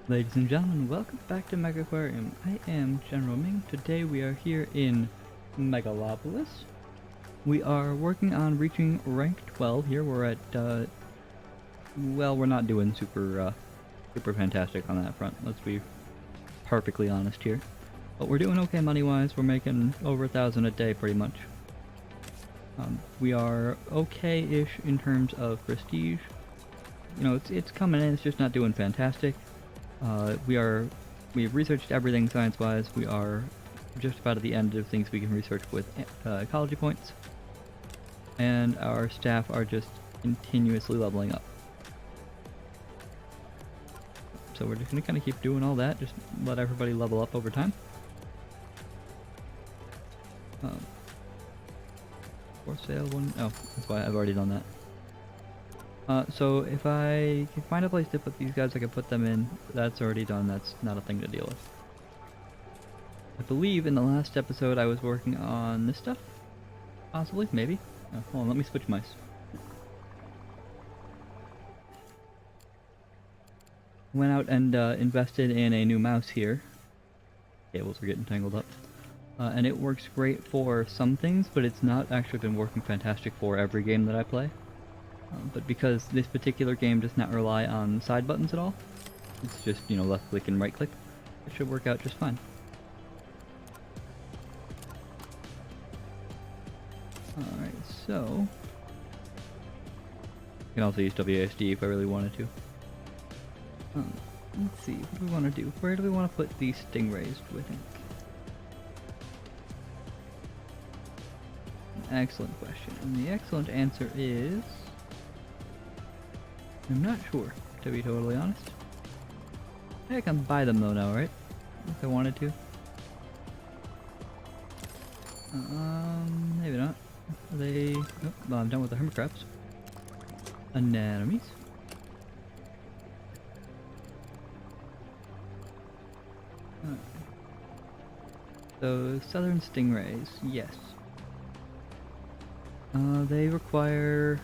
Ladies and gentlemen, welcome back to Megaquarium. I am GeneralMing. Today we are here in Megalopolis. We are working on reaching rank 12 here. We're at, well, we're not doing super fantastic on that front. Let's be perfectly honest here. But we're doing okay money-wise. We're making over 1,000 a day pretty much. We are okay-ish in terms of prestige. You know, it's coming in, it's just not doing fantastic. We've researched everything science-wise. We are just about at the end of things we can research with ecology points. And our staff are just continuously leveling up. So we're just going to kind of keep doing all that, just let everybody level up over time. For sale one, oh, that's why I've already done that. So if I can find a place to put these guys, I can put them in. That's already done. That's not a thing to deal with. I believe in the last episode I was working on this stuff. Possibly, maybe. Oh, hold on, let me switch mice. Went out and invested in a new mouse here. Cables are getting tangled up. And it works great for some things, but it's not actually been working fantastic for every game that I play. But because this particular game does not rely on side buttons at all, it's just, you know, left click and right click, it should work out just fine. Alright, so... I can also use WASD if I really wanted to. Let's see, what do we want to do? Where do we want to put these stingrays, do I think? Excellent question. And the excellent answer is... I'm not sure, to be totally honest. I can buy them though now, right? If I wanted to. Maybe not. Are they... Oh, well, I'm done with the hermit crabs. Anatomies. So, southern stingrays, yes. They require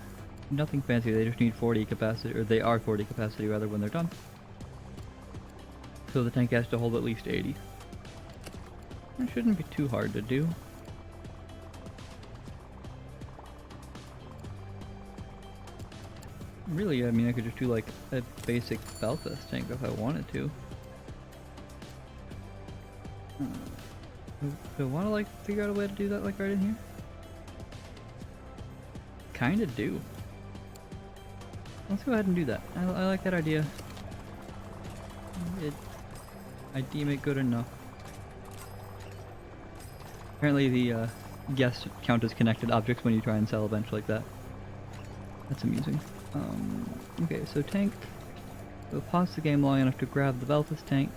nothing fancy, they just need 40 capacity, or they are 40 capacity rather when they're done. So the tank has to hold at least 80. That shouldn't be too hard to do. Really, I mean, I could just do like a basic Belfast tank if I wanted to. Do I want to like figure out a way to do that like right in here? Kinda do. Let's go ahead and do that. I like that idea. I deem it good enough. Apparently the guests count as connected objects when you try and sell a bench like that. That's amusing. Okay, so tank. We'll pause the game long enough to grab the Belfast tank.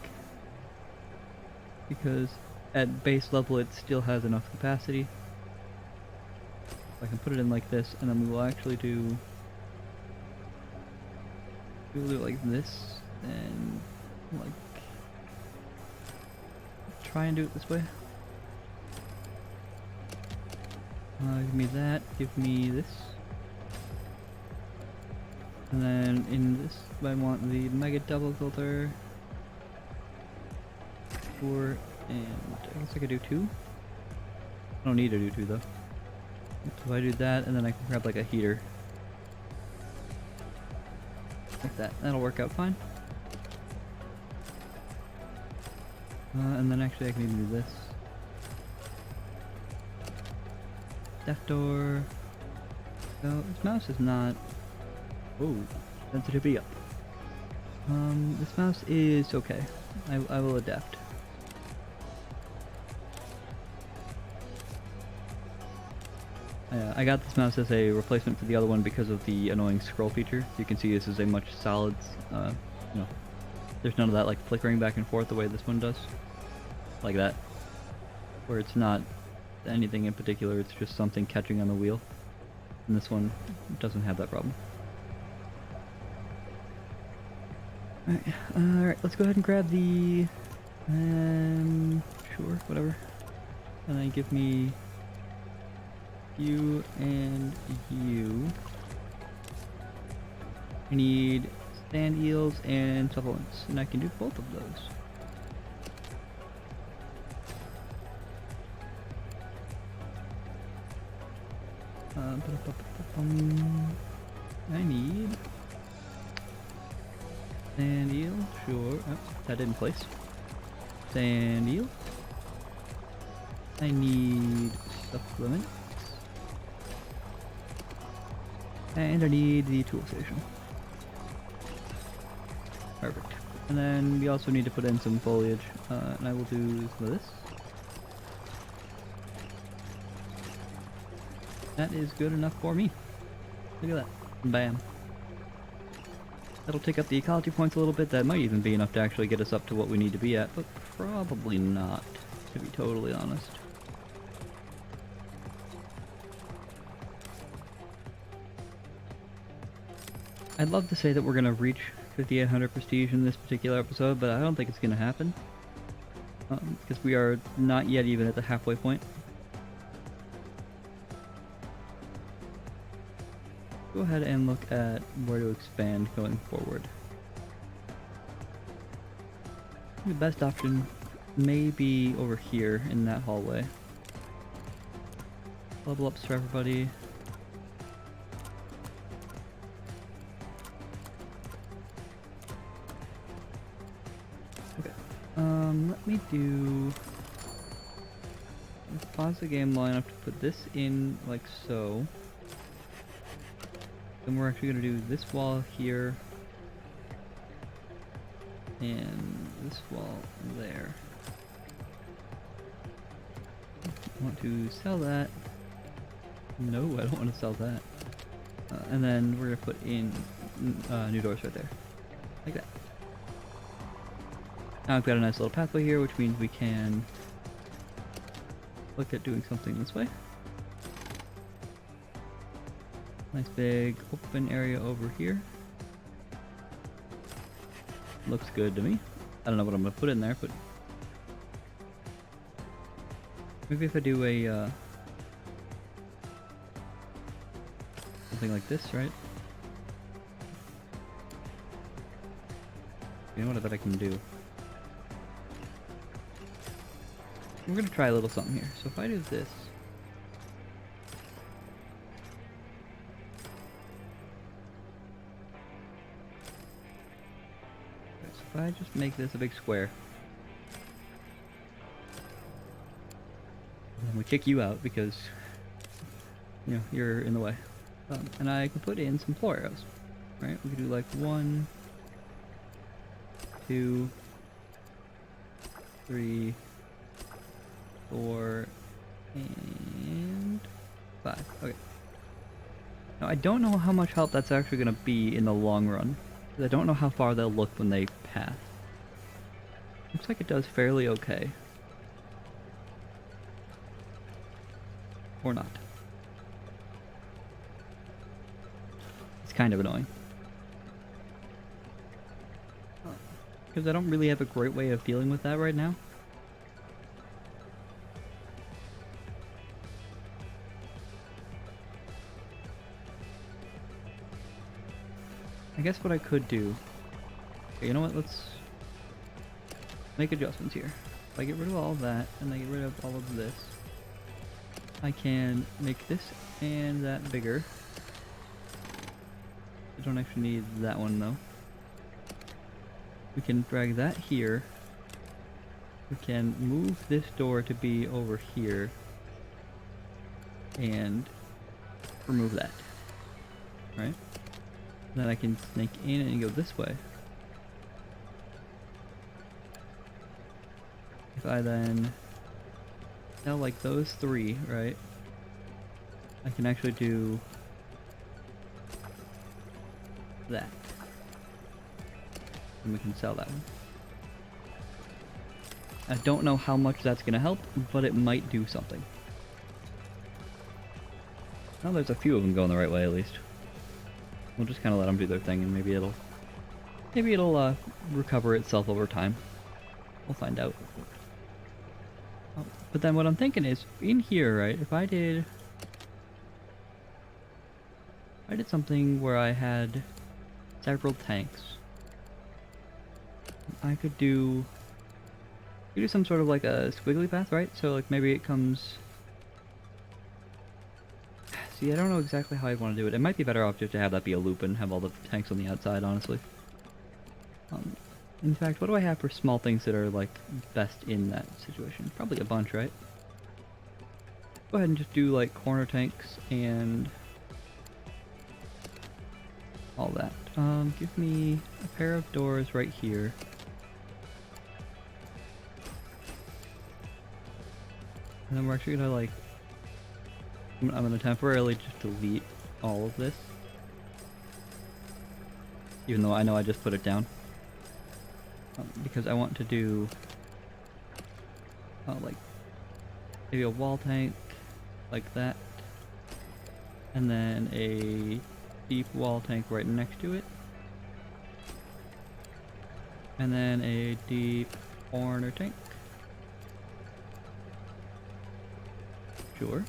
Because at base level it still has enough capacity. I can put it in like this, and then we will actually do... We'll do it like this, and like... Try and do it this way. Give me that, give me this. And then in this, I want the Mega Double Filter. 4, and I guess I could do 2. I don't need to do 2 though. So I do that, and then I can grab like a heater. Like that. That'll work out fine. And then actually I can even do this. Death door. No, this mouse is not... Oh, sensitivity up. This mouse is okay. I will adapt. I got this mouse as a replacement for the other one because of the annoying scroll feature. You can see this is a much solid, you know, there's none of that like flickering back and forth the way this one does. Like that. Where it's not anything in particular, it's just something catching on the wheel. And this one doesn't have that problem. Alright, let's go ahead and grab the... sure, whatever. And then give me... you and you. I need sand eels and supplements, and I can do both of those. I need sand eel, sure. Oh, that didn't place. Sand eel. I need supplement. And I need the tool station. Perfect. And then we also need to put in some foliage, and I will do some of this. That is good enough for me. Look at that. Bam. That'll take up the ecology points a little bit. That might even be enough to actually get us up to what we need to be at, but probably not, to be totally honest. I'd love to say that we're going to reach 5800 prestige in this particular episode, but I don't think it's going to happen. Because we are not yet even at the halfway point. Go ahead and look at where to expand going forward. The best option may be over here in that hallway. Level ups for everybody. Okay. Let me do... Let's pause the game long enough to put this in like so. Then we're actually going to do this wall here, and this wall there. I want to sell that. No, I don't want to sell that. And then we're going to put in new doors right there. Like that. Now I've got a nice little pathway here, which means we can look at doing something this way. Nice big open area over here. Looks good to me. I don't know what I'm gonna put in there, but maybe if I do a something like this, right? You know what I bet I can do? We're gonna try a little something here. So if I do this. If I just make this a big square, and we kick you out because, you know, you're in the way. And I can put in some floor arrows, right? We can do like 1, 2, 3, 4, and 5. Okay. Now I don't know how much help that's actually going to be in the long run. I don't know how far they'll look when they pass. Looks like it does fairly okay. Or not. It's kind of annoying. Because I don't really have a great way of dealing with that right now. I guess what I could do... Okay, you know what, let's make adjustments here. If I get rid of all of that, and I get rid of all of this, I can make this and that bigger. I don't actually need that one though. We can drag that here. We can move this door to be over here. And remove that. Right? Then I can snake in and go this way. If I then sell like those 3, right? I can actually do that. And we can sell that one. I don't know how much that's gonna help, but it might do something. Well, there's a few of them going the right way at least. We'll just kind of let them do their thing, and maybe it'll recover itself over time. We'll find out. Oh, but then what I'm thinking is, in here, right? If I did something where I had several tanks, I could do some sort of like a squiggly path, right? So like maybe it comes. See, I don't know exactly how I want to do it. It might be better off just to have that be a loop and have all the tanks on the outside, honestly. In fact, what do I have for small things that are like best in that situation? Probably a bunch, right? Go ahead and just do like corner tanks and all that. Give me a pair of doors right here. And then we're actually gonna like, I'm gonna temporarily just delete all of this. Even though I know I just put it down. Because I want to do like maybe a wall tank like that. And then a deep wall tank right next to it. And then a deep corner tank. Sure.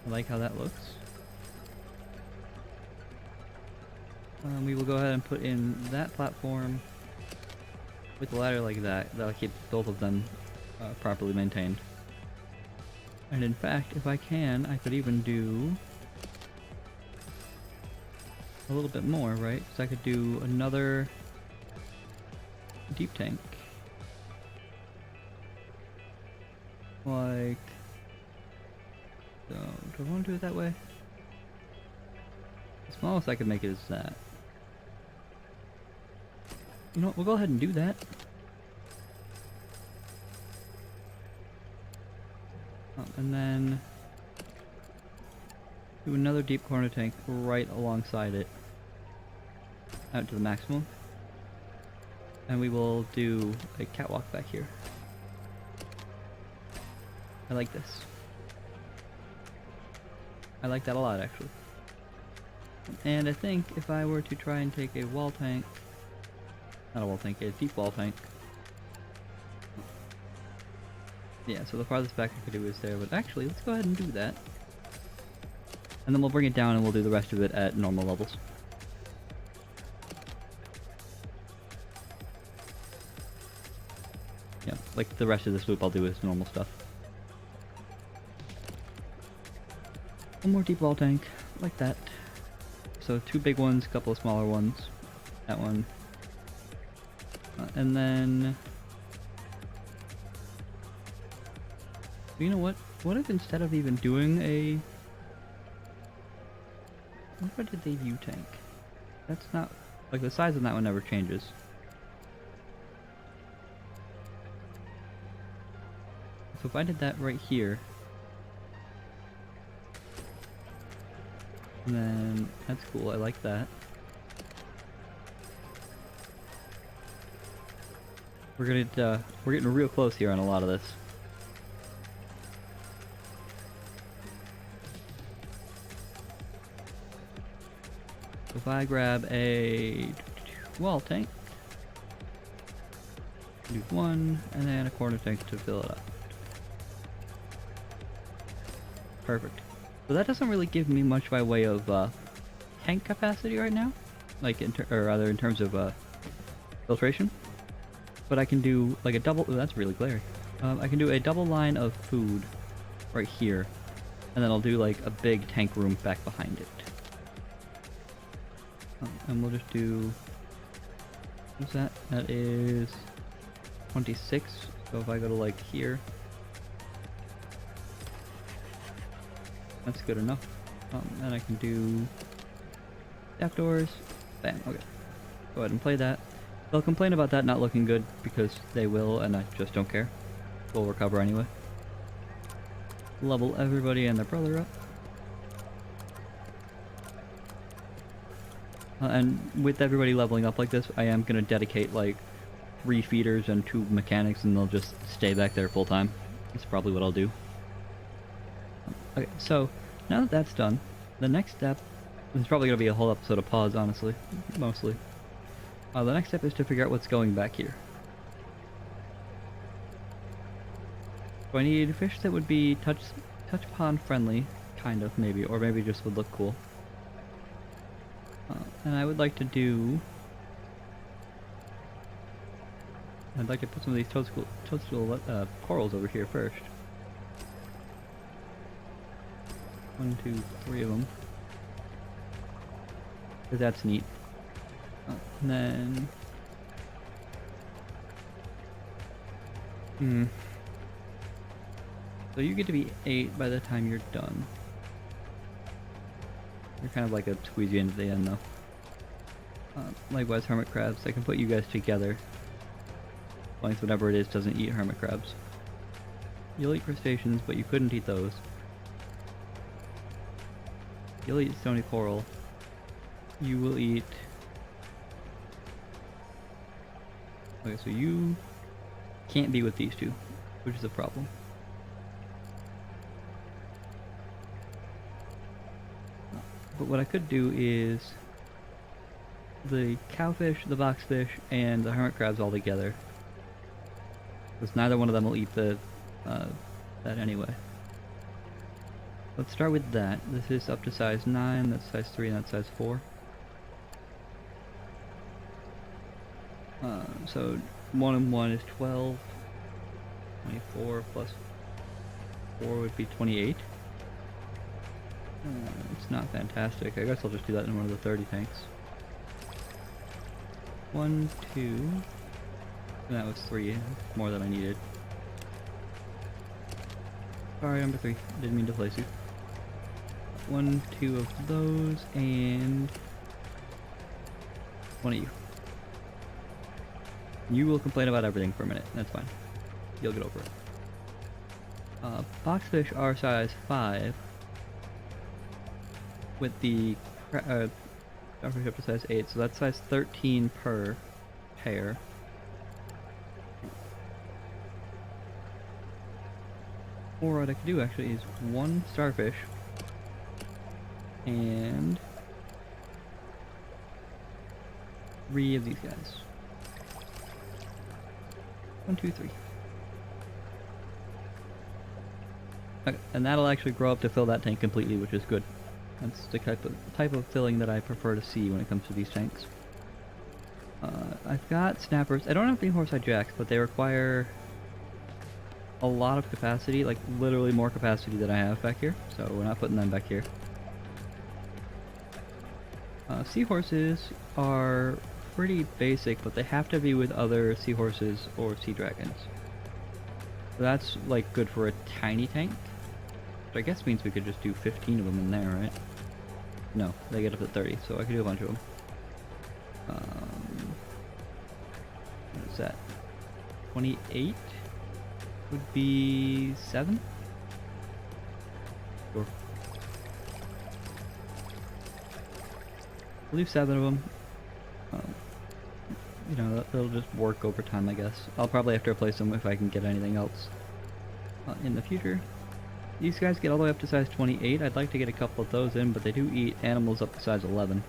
I like how that looks. We will go ahead and put in that platform with the ladder like that. That'll keep both of them properly maintained. And in fact, if I can, I could even do a little bit more, right? So I could do another deep tank. Like, so, do I want to do it that way? The smallest I could make it is that. You know what, we'll go ahead and do that. And then do another deep corner tank right alongside it, out to the maximum. And we will do a catwalk back here. I like this. I like that a lot, actually. And I think if I were to try and take a wall tank, not a wall tank, a deep wall tank. Yeah, so the farthest back I could do is there, but actually, let's go ahead and do that. And then we'll bring it down and we'll do the rest of it at normal levels. Yeah, like the rest of this loop I'll do is normal stuff. One more deep wall tank, like that. So 2 big ones, a couple of smaller ones. That one. And then... You know what? What if instead of even doing a... What if I did the view tank? That's not... Like the size of that one never changes. So if I did that right here... And then... That's cool, I like that. We're getting real close here on a lot of this. If I grab a wall tank, do 1, and then a corner tank to fill it up. Perfect. So that doesn't really give me much by way of tank capacity right now, like or rather in terms of filtration. But I can do like a double. Oh, that's really glary. I can do a double line of food right here, and then I'll do like a big tank room back behind it. And we'll just do, what's that? That is 26, so if I go to like here, that's good enough. And I can do staff doors, bam, okay. Go ahead and play that. They'll complain about that not looking good, because they will, and I just don't care. We'll recover anyway. Level everybody and their brother up. And with everybody leveling up like this, I am going to dedicate like 3 feeders and 2 mechanics, and they'll just stay back there full time. That's probably what I'll do. Okay, so now that that's done, the next step, there's probably going to be a whole episode of pause, honestly, mostly. The next step is to figure out what's going back here. So I need fish that would be touch pond friendly, kind of, maybe, or maybe just would look cool. And I would like to do I'd like to put some of these toadstool corals over here first. 1, 2, 3 of them. Cause that's neat. And then... So you get to be 8 by the time you're done. You're kind of like a squeeze you into the end though. Likewise, hermit crabs. I can put you guys together. As long as whatever it is doesn't eat hermit crabs. You'll eat crustaceans, but you couldn't eat those. You'll eat stony coral. You will eat... Okay, so you can't be with these two, which is a problem. But what I could do is the cowfish, the boxfish, and the hermit crabs all together. Because neither one of them will eat the that anyway. Let's start with that. This is up to size 9, that's size 3, and that's size 4. So 1 and 1 is 12. 24 plus 4 would be 28. It's not fantastic. I guess I'll just do that in one of the 30 tanks. 1, 2. And that was 3. More than I needed. Sorry, number 3. Didn't mean to place you. 1, 2 of those, and 1 of you. You will complain about everything for a minute. That's fine. You'll get over it. Boxfish are size 5. With the starfish up to size 8, so that's size 13 per pair. Or what I could do actually is 1 starfish and 3 of these guys. 1, 2, 3. Okay, and that'll actually grow up to fill that tank completely, which is good. That's the type of filling that I prefer to see when it comes to these tanks. I've got snappers. I don't have any horseye jacks, but they require a lot of capacity, like literally more capacity than I have back here, so we're not putting them back here. Seahorses are pretty basic, but they have to be with other seahorses or sea dragons. So that's like good for a tiny tank. Which I guess means we could just do 15 of them in there, right? No, they get up to 30, so I could do a bunch of them. What is that? 28 would be 7? Sure. We'll leave 7 of them. You know, they'll just work over time, I guess. I'll probably have to replace them if I can get anything else in the future. These guys get all the way up to size 28. I'd like to get a couple of those in, but they do eat animals up to size 11.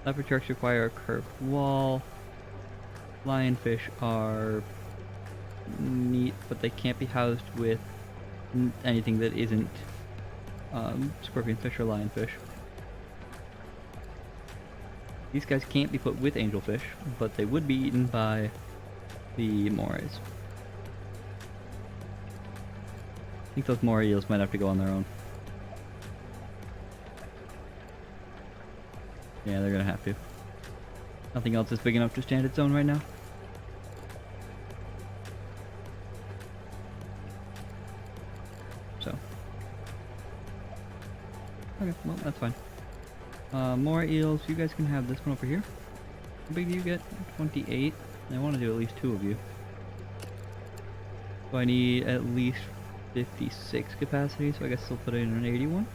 Leopard sharks require a curved wall. Lionfish are neat, but they can't be housed with anything that isn't scorpionfish or lionfish. These guys can't be put with angelfish, but they would be eaten by the morays. I think those moray eels might have to go on their own. Yeah, they're gonna have to. Nothing else is big enough to stand its own right now. So. Okay, well, that's fine. Moray eels, you guys can have this one over here. How big do you get? 28. I want to do at least 2 of you. So I need at least 56 capacity, so I guess I'll put it in an 81.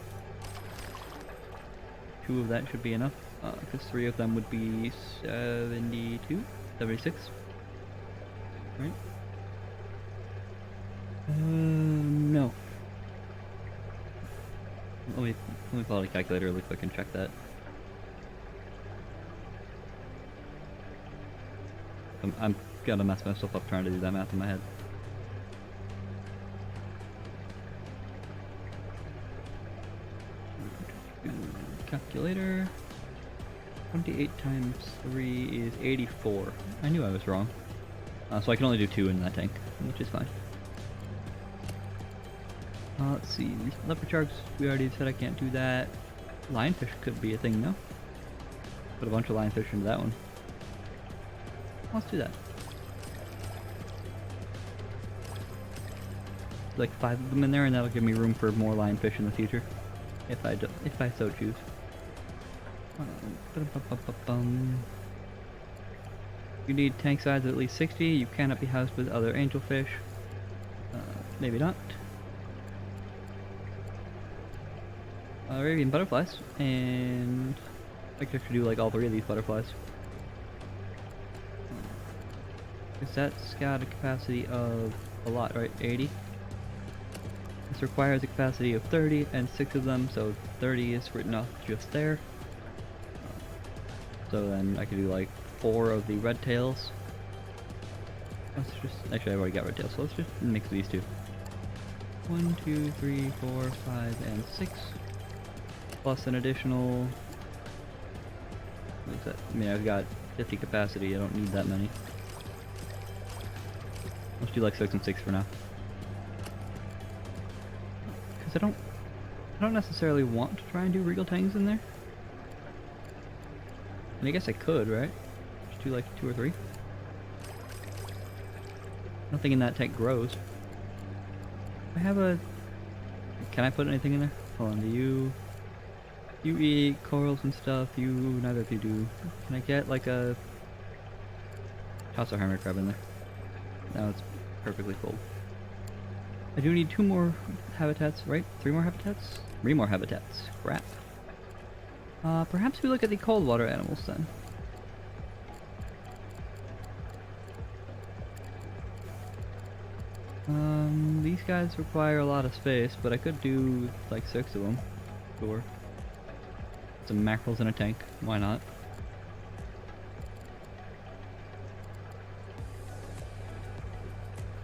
2 of that should be enough, because 3 of them would be 72, 76. Right? No. Let me pull out a calculator really quick and check that. I'm gonna mess myself up trying to do that math in my head. Calculator. 28 times 3 is 84. I knew I was wrong. So I can only do 2 in that tank, which is fine. Let's see, leopard sharks, we already said I can't do that. Lionfish could be a thing, though. Put a bunch of lionfish into that one. Let's do that. Like 5 of them in there, and that'll give me room for more lionfish in the future, if I so choose. You need tank size of at least 60. You cannot be housed with other angelfish. Maybe not. Arabian butterflies, and I could actually do like all 3 of these butterflies. Because that's got a capacity of a lot, right? 80. This requires a capacity of 30 and 6 of them, so 30 is written off just there. So then I could do like 4 of the red tails. Let's just, actually I've already got red tails, so let's just mix these 2. 1, 2, 3, 4, 5, and 6. Plus an additional, what's that? I mean, I've got 50 capacity, I don't need that many. Let's do like 6 and 6 for now. Because I don't necessarily want to try and do regal tangs in there. And I guess I could, right? Just do like 2 or 3. Nothing in that tank grows. I have a... Can I put anything in there? Hold on, do you... You eat corals and stuff, neither of you do. Can I get like a... Toss a hermit crab in there. Now it's perfectly full. I do need 2 more habitats, right? 3 more habitats? 3 more habitats. Crap. Perhaps we look at the cold water animals then. These guys require a lot of space, but I could do like 6 of them. Sure. Some mackerels in a tank, why not?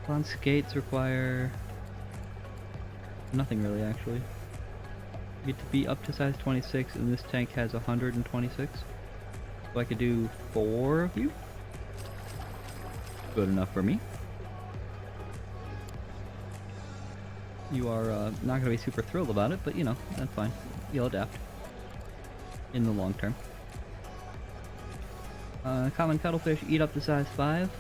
Pond skates require nothing really, actually. You get to be up to size 26, and this tank has 126. So I could do 4 of you. Good enough for me. You are not going to be super thrilled about it, but you know, that's fine. You'll adapt. In the long term. Common cuttlefish eat up to size 5.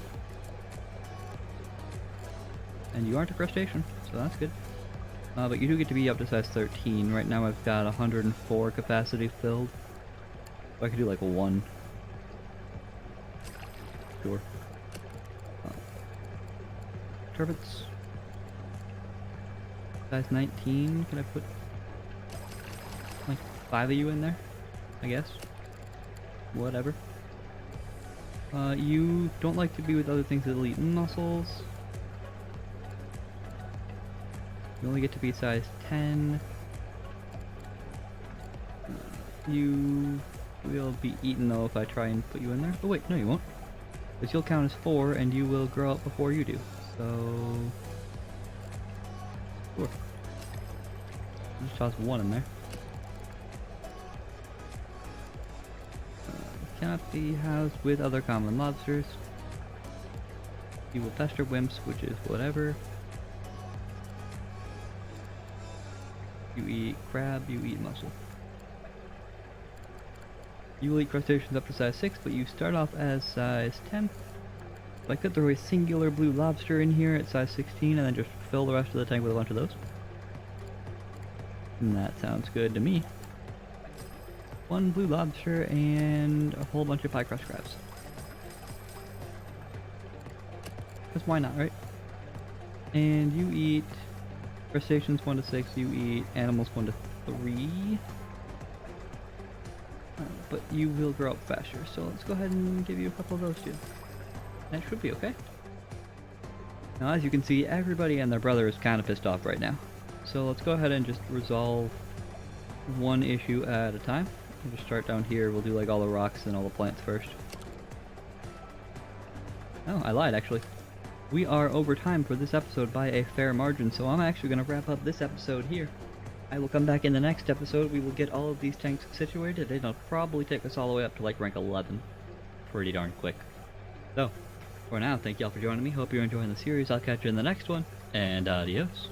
And you aren't a crustacean, so that's good. But you do get to be up to size 13. Right now I've got 104 capacity filled. So I could do like 1. Sure. Turbits. Size 19. Can I put like 5 of you in there? I guess. Whatever. You don't like to be with other things that will eat mussels. You only get to be size 10. You will be eaten though if I try and put you in there. Oh wait, no you won't. Because you'll count as 4 and you will grow up before you do. So... 4. Just toss 1 in there. Cannot be housed with other common lobsters. You will pester wimps, which is whatever. You eat crab, you eat mussel. You will eat crustaceans up to size 6, but you start off as size 10. So I could throw a singular blue lobster in here at size 16 and then just fill the rest of the tank with a bunch of those. And that sounds good to me. 1 blue lobster and a whole bunch of pie crust crabs. Because why not, right? And you eat crustaceans 1 to 6, you eat animals 1 to 3. But you will grow up faster, so let's go ahead and give you a couple of those too. That should be okay. Now as you can see, everybody and their brother is kind of pissed off right now. So let's go ahead and just resolve 1 issue at a time. We'll just start down here, we'll do like all the rocks and all the plants first. Oh, I lied actually. We are over time for this episode by a fair margin, so I'm actually going to wrap up this episode here. I will come back in the next episode. We will get all of these tanks situated. It'll probably take us all the way up to like rank 11. Pretty darn quick. So, for now, thank y'all for joining me. Hope you're enjoying the series. I'll catch you in the next one, and adios.